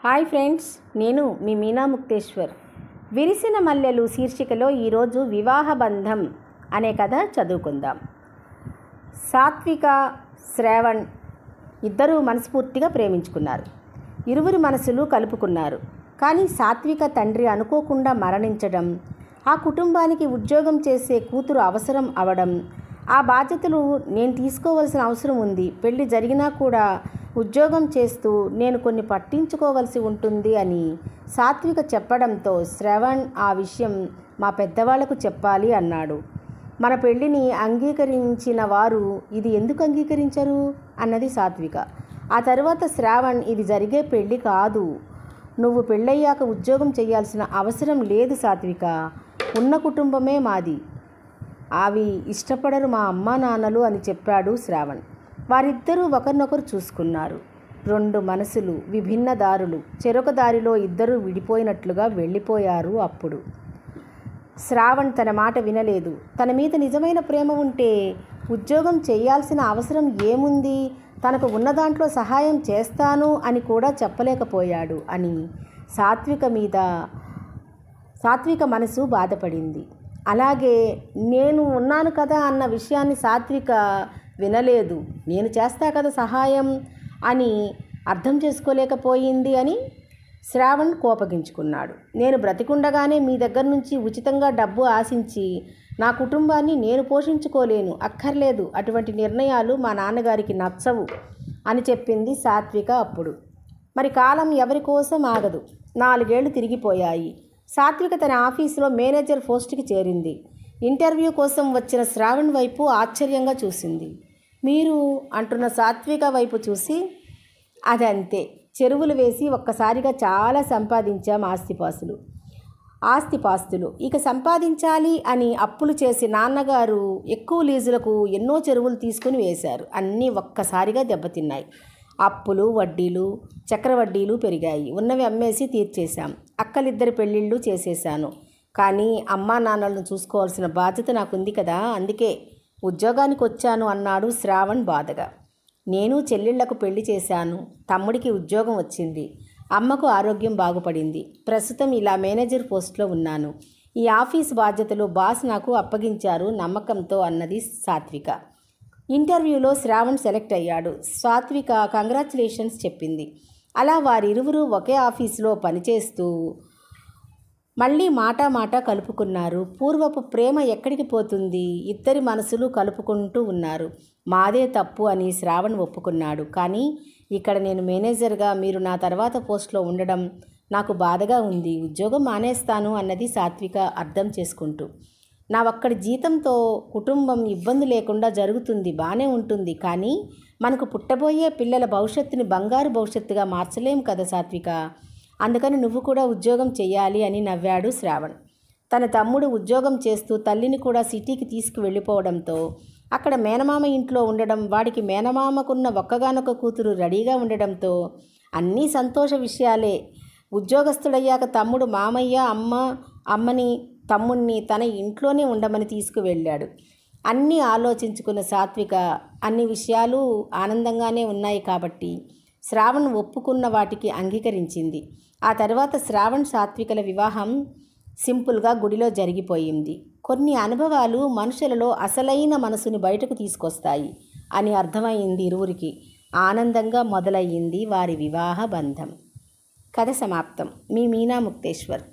Hi friends, నేను మీ మీనా ముక్తేశ్వర్. విరిసిన మల్లెలు శీర్షికలో ఈరోజు వివాహ బంధం అనే కథ చదువుకుందాం. సాత్విక, శ్రావణ్ ఇద్దరూ మనస్ఫూర్తిగా ప్రేమించుకున్నారు. ఇరువురి మనసులు కలుపుకున్నారు. కానీ సాత్విక తండ్రి అనుకోకుండా మరణించడం, ఆ కుటుంబానికి ఉద్యోగం చేసే కూతురు అవసరం అవడం, ఆ బాధ్యతలు నేను తీసుకోవాల్సిన అవసరం ఉంది, పెళ్లి జరిగినా కూడా ఉద్యోగం చేస్తూ నేను కొన్ని పట్టించుకోవాల్సి ఉంటుంది అని సాత్విక చెప్పడంతో శ్రవణ్ ఆ విషయం మా పెద్దవాళ్లకు చెప్పాలి అన్నాడు. మన పెళ్లిని అంగీకరించిన వారు ఇది ఎందుకు అంగీకరించరు అన్నది సాత్విక. ఆ తర్వాత శ్రావణ్, ఇది జరిగే పెళ్లి కాదు, నువ్వు పెళ్ళయ్యాక ఉద్యోగం చేయాల్సిన అవసరం లేదు సాత్విక, ఉన్న కుటుంబమే మాది, అవి ఇష్టపడరు మా అమ్మా నాన్నలు అని చెప్పాడు శ్రావణ్. వారిద్దరూ ఒకరినొకరు చూసుకున్నారు. రెండు మనసులు, విభిన్న దారులు, చెరొక దారిలో ఇద్దరూ విడిపోయినట్లుగా వెళ్ళిపోయారు. అప్పుడు శ్రావణ్ తన మాట వినలేదు. తన మీద నిజమైన ప్రేమ ఉంటే ఉద్యోగం చేయాల్సిన అవసరం ఏముంది, తనకు ఉన్న దాంట్లో సహాయం చేస్తాను అని కూడా చెప్పలేకపోయాడు అని సాత్విక మనసు బాధపడింది. అలాగే నేను ఉన్నాను కదా అన్న విషయాన్ని సాత్విక వినలేదు. నేను చేస్తా కదా సహాయం అని అర్థం చేసుకోలేకపోయింది అని శ్రావణ్ కోపగించుకున్నాడు. నేను బ్రతికుండగానే మీ దగ్గర నుంచి ఉచితంగా డబ్బు ఆశించి నా కుటుంబాన్ని నేను పోషించుకోలేను, అక్కర్లేదు, అటువంటి నిర్ణయాలు మా నాన్నగారికి నచ్చవు అని చెప్పింది సాత్విక. అప్పుడు మరి కాలం ఎవరి కోసం ఆగదు. 4 ఏళ్లు తిరిగిపోయాయి. సాత్విక తన ఆఫీసులో మేనేజర్ పోస్టుకి చేరింది. ఇంటర్వ్యూ కోసం వచ్చిన శ్రావణ్ వైపు ఆశ్చర్యంగా చూసింది. మీరు అంటున్న సాత్విక వైపు చూసి, అదంతే, చెరువులు వేసి ఒక్కసారిగా చాలా సంపాదించాం ఆస్తిపాస్తులు, ఇక సంపాదించాలి అని అప్పులు చేసి నాన్నగారు ఎక్కువ లీజులకు ఎన్నో చెరువులు తీసుకుని వేశారు. అన్నీ ఒక్కసారిగా దెబ్బతిన్నాయి. అప్పులు, వడ్డీలు, చక్రవడ్డీలు పెరిగాయి. ఉన్నవి అమ్మేసి తీర్చేశాం. అక్కలిద్దరి పెళ్ళిళ్ళు చేసేశాను. కానీ అమ్మా నాన్నలను చూసుకోవాల్సిన బాధ్యత నాకుంది కదా, అందుకే ఉద్యోగానికి వచ్చాను అన్నాడు శ్రావణ్ బాధగా. నేను చెల్లెళ్లకు పెళ్లి చేశాను, తమ్ముడికి ఉద్యోగం వచ్చింది, అమ్మకు ఆరోగ్యం బాగుపడింది, ప్రస్తుతం ఇలా మేనేజర్ పోస్ట్లో ఉన్నాను. ఈ ఆఫీస్ బాధ్యతలు బాస్ నాకు అప్పగించారు నమ్మకంతో అన్నది సాత్విక. ఇంటర్వ్యూలో శ్రావణ్ సెలెక్ట్ అయ్యాడు. సాత్విక కంగ్రాచులేషన్స్ చెప్పింది. అలా వారిరువురు ఒకే ఆఫీసులో పనిచేస్తూ మళ్ళీ మాట కలుపుకున్నారు. పూర్వపు ప్రేమ ఎక్కడికి పోతుంది? ఇద్దరి మనసులు కలుపుకుంటూ ఉన్నారు. మాదే తప్పు అని శ్రావణ్ ఒప్పుకున్నాడు. కానీ ఇక్కడ నేను మేనేజర్గా, మీరు నా తర్వాత పోస్ట్లో ఉండడం నాకు బాధగా ఉంది, ఉద్యోగం మానేస్తాను అన్నది సాత్విక అర్థం చేసుకుంటూ. నా ఒక్కడి జీతంతో కుటుంబం ఇబ్బంది లేకుండా జరుగుతుంది, బాగానే ఉంటుంది, కానీ మనకు పుట్టబోయే పిల్లల భవిష్యత్తుని బంగారు భవిష్యత్తుగా మార్చలేం కదా సాత్విక, అందుకని నువ్వు కూడా ఉద్యోగం చెయ్యాలి అని నవ్వాడు శ్రావణ్. తన తమ్ముడు ఉద్యోగం చేస్తూ తల్లిని కూడా సిటీకి తీసుకువెళ్ళిపోవడంతో, అక్కడ మేనమామ ఇంట్లో ఉండడం, వాడికి మేనమామకున్న ఒక్కగానొక్క కూతురు రెడీగా ఉండడంతో అన్నీ సంతోష విషయాలే. ఉద్యోగస్తుడయ్యాక తమ్ముడు మామయ్య, అమ్మని, తమ్ముణ్ణి తన ఇంట్లోనే ఉండమని తీసుకువెళ్ళాడు. అన్నీ ఆలోచించుకున్న సాత్విక అన్ని విషయాలు ఆనందంగానే ఉన్నాయి కాబట్టి శ్రావణ్ ఒప్పుకున్న వాటికి అంగీకరించింది. ఆ తర్వాత శ్రావణ్ సాత్వికల వివాహం సింపుల్గా గుడిలో జరిగిపోయింది. కొన్ని అనుభవాలు మనుషులలో అసలైన మనసుని బయటకు తీసుకొస్తాయి అని అర్థమైంది ఇరువురికి. ఆనందంగా మొదలయ్యింది వారి వివాహ బంధం. కథ సమాప్తం. మీ మీనా ముక్తేశ్వర్.